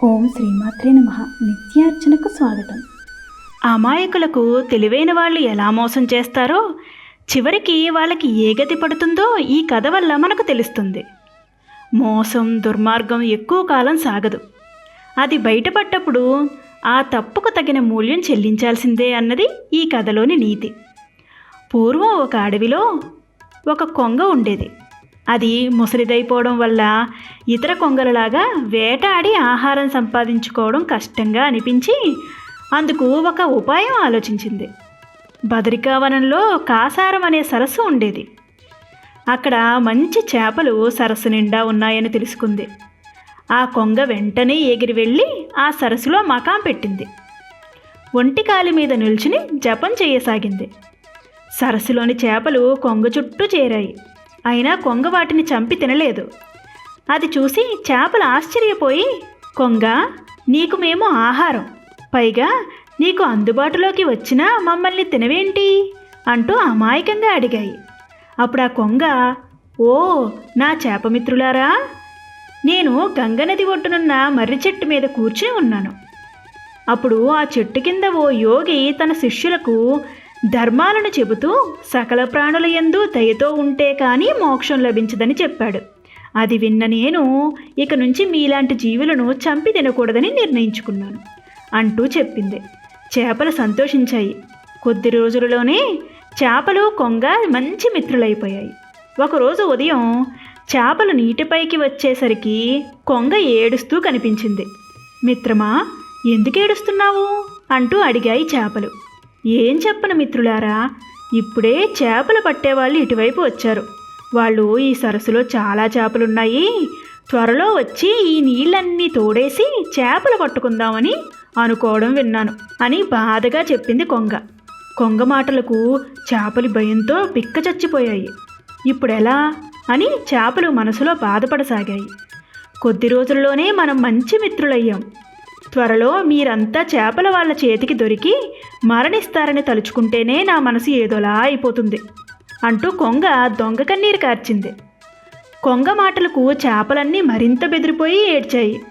ఓం శ్రీమాత్రే నమః. నిత్యార్చనకు స్వాగతం. అమాయకులకు తెలివైన వాళ్ళు ఎలా మోసం చేస్తారో చివరికి వాళ్ళకి ఏ గతి పడుతుందో ఈ కథ వల్ల మనకు తెలుస్తుంది. మోసం, దుర్మార్గం ఎక్కువ కాలం సాగదు. అది బయటపడ్డప్పుడు ఆ తప్పుకు తగిన మూల్యం చెల్లించాల్సిందే అన్నది ఈ కథలోని నీతి. పూర్వం ఒక అడవిలో ఒక కొంగ ఉండేది. అది ముసలిదైపోవడం వల్ల ఇతర కొంగలలాగా వేటాడి ఆహారం సంపాదించుకోవడం కష్టంగా అనిపించి అందుకు ఒక ఉపాయం ఆలోచించింది. బదరికావనంలో కాసారం అనే సరస్సు ఉండేది. అక్కడ మంచి చేపలు సరస్సు నిండా ఉన్నాయని తెలుసుకుంది. ఆ కొంగ వెంటనే ఎగిరి వెళ్ళి ఆ సరస్సులో మకాం పెట్టింది. ఒంటికాలి మీద నిల్చుని జపం చేయసాగింది. సరస్సులోని చేపలు కొంగ చుట్టూ చేరాయి. అయినా కొంగ వాటిని చంపి తినలేదు. అది చూసి చేపలు ఆశ్చర్యపోయి, కొంగ, నీకు మేము ఆహారం, పైగా నీకు అందుబాటులోకి వచ్చినా మమ్మల్ని తినవేంటి అంటూ అమాయకంగా అడిగాయి. అప్పుడు ఆ కొంగ, ఓ నా చేపమిత్రులారా, నేను గంగనది ఒడ్డునున్న మర్రి చెట్టు మీద కూర్చుని ఉన్నాను. అప్పుడు ఆ చెట్టు కింద ఓ యోగి తన శిష్యులకు ధర్మాలను చెబుతూ సకల ప్రాణుల యందు దయతో ఉంటే కానీ మోక్షం లభించదని చెప్పాడు. అది విన్న నేను ఇక నుంచి మీలాంటి జీవులను చంపి తినకూడదని నిర్ణయించుకున్నాను అంటూ చెప్పింది. చేపలు సంతోషించాయి. కొద్ది రోజులలోనే చేపలు కొంగ మంచి మిత్రులైపోయాయి. ఒకరోజు ఉదయం చేపలు నీటిపైకి వచ్చేసరికి కొంగ ఏడుస్తూ కనిపించింది. మిత్రమా, ఎందుకు ఏడుస్తున్నావు అంటూ అడిగాయి చేపలు. ఏం చెప్పను మిత్రులారా, ఇప్పుడే చేపలు పట్టేవాళ్ళు ఇటువైపు వచ్చారు. వాళ్ళు ఈ సరస్సులో చాలా చేపలున్నాయి, త్వరలో వచ్చి ఈ నీళ్ళన్నీ తోడేసి చేపలు పట్టుకుందామని అనుకోవడం విన్నాను అని బాధగా చెప్పింది కొంగ. కొంగ మాటలకు చేపలు భయంతో పిక్క చచ్చిపోయాయి. ఇప్పుడెలా అని చేపలు మనసులో బాధపడసాగాయి. కొద్ది రోజుల్లోనే మనం మంచి మిత్రులయ్యాం. త్వరలో మీరంతా చేపల వాళ్ళ చేతికి దొరికి మరణిస్తారని తలుచుకుంటేనే నా మనసు ఏదోలా అయిపోతుంది అంటూ కొంగ దొంగ కన్నీరు కార్చింది. కొంగ మాటలకు చేపలన్నీ మరింత బెదిరిపోయి ఏడ్చాయి.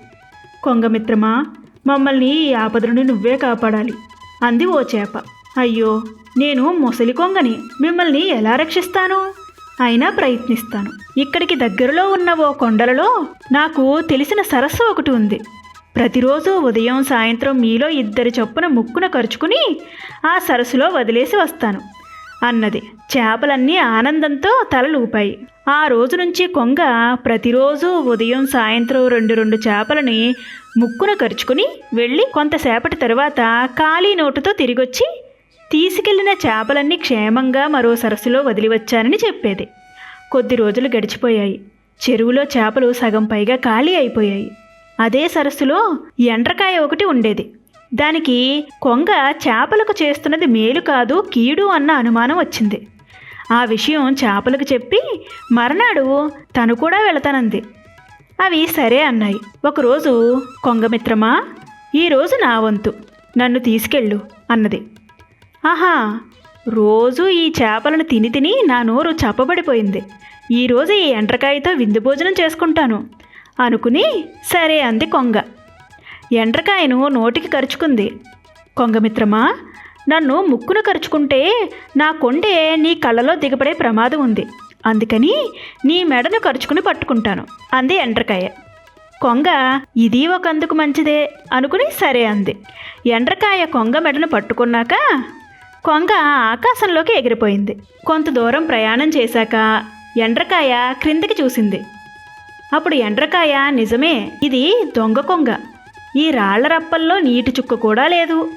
కొంగ మిత్రమా, మమ్మల్ని ఈ ఆపద నుండి నువ్వే కాపాడాలి అంది ఓ చేప. అయ్యో, నేను ముసలి కొంగని, మిమ్మల్ని ఎలా రక్షిస్తాను? అయినా ప్రయత్నిస్తాను. ఇక్కడికి దగ్గరలో ఉన్న ఓ కొండలలో నాకు తెలిసిన సరస్సు ఒకటి ఉంది. ప్రతిరోజు ఉదయం సాయంత్రం మీలో ఇద్దరి చొప్పున ముక్కున కరుచుకుని ఆ సరస్సులో వదిలేసి వస్తాను అన్నది. చేపలన్నీ ఆనందంతో తలలూపాయి. ఆ రోజు నుంచి కొంగ ప్రతిరోజు ఉదయం సాయంత్రం రెండు చేపలని ముక్కున కరుచుకుని వెళ్ళి కొంతసేపటి తరువాత ఖాళీ నోటుతో తిరిగొచ్చి తీసుకెళ్లిన చేపలన్నీ క్షేమంగా మరో సరస్సులో వదిలివచ్చానని చెప్పేది. కొద్ది రోజులు గడిచిపోయాయి. చెరువులో చేపలు సగం పైగా ఖాళీ అయిపోయాయి. అదే సరస్సులో ఎండ్రకాయ ఒకటి ఉండేది. దానికి కొంగ చేపలకు చేస్తున్నది మేలు కాదు కీడు అన్న అనుమానం వచ్చింది. ఆ విషయం చేపలకు చెప్పి మర్నాడు తను కూడా వెళతానంది. అవి సరే అన్నాయి. ఒకరోజు, కొంగమిత్రమా, ఈరోజు నా వంతు, నన్ను తీసుకెళ్ళు అన్నది. ఆహా, రోజు ఈ చేపలను తిని తిని నా నోరు చప్పబడిపోయింది. ఈరోజు ఈ ఎండ్రకాయతో విందు భోజనం చేసుకుంటాను అనుకుని సరే అంది కొంగ. ఎండ్రకాయను నోటికి కరుచుకుంది. కొంగమిత్రమా, నన్ను ముక్కును కరుచుకుంటే నా కొండే నీ కళ్ళలో దిగబడే ప్రమాదం ఉంది. అందుకని నీ మెడను కరుచుకుని పట్టుకుంటాను అంది ఎండ్రకాయ. కొంగ ఇది ఒకందుకు మంచిదే అనుకుని సరే అంది. ఎండ్రకాయ కొంగ మెడను పట్టుకున్నాక కొంగ ఆకాశంలోకి ఎగిరిపోయింది. కొంత దూరం ప్రయాణం చేశాక ఎండ్రకాయ క్రిందకి చూసింది. అప్పుడు ఎండ్రకాయ, నిజమే, ఇది దొంగ కొంగ. ఈ రాళ్ల రప్పల్లో నీటి చుక్క కూడా లేదు.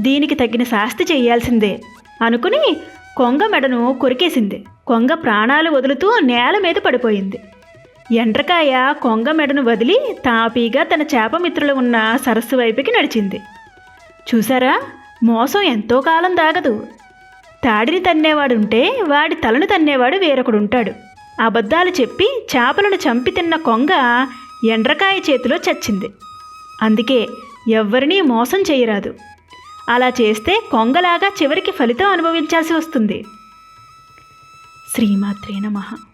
దీనికి తగిన శాస్తి చెయ్యాల్సిందే అనుకుని కొంగ మెడను కొరికేసింది. కొంగ ప్రాణాలు వదులుతూ నేల మీద పడిపోయింది. ఎండ్రకాయ కొంగ మెడను వదిలి తాపీగా తన చేపమిత్రులు ఉన్న సరస్సు వైపుకి నడిచింది. చూసారా, మోసం ఎంతో కాలం దాగదు. తాడిని తన్నేవాడుంటే వాడి తలను తన్నేవాడు వేరొకడుంటాడు. అబద్ధాలు చెప్పి చేపలను చంపి తిన్న కొంగ ఎండ్రకాయ చేతిలో చచ్చింది. అందుకే ఎవ్వరినీ మోసం చేయరాదు. అలా చేస్తే కొంగలాగా చివరికి ఫలితం అనుభవించాల్సి వస్తుంది. శ్రీమాత్రే నమః.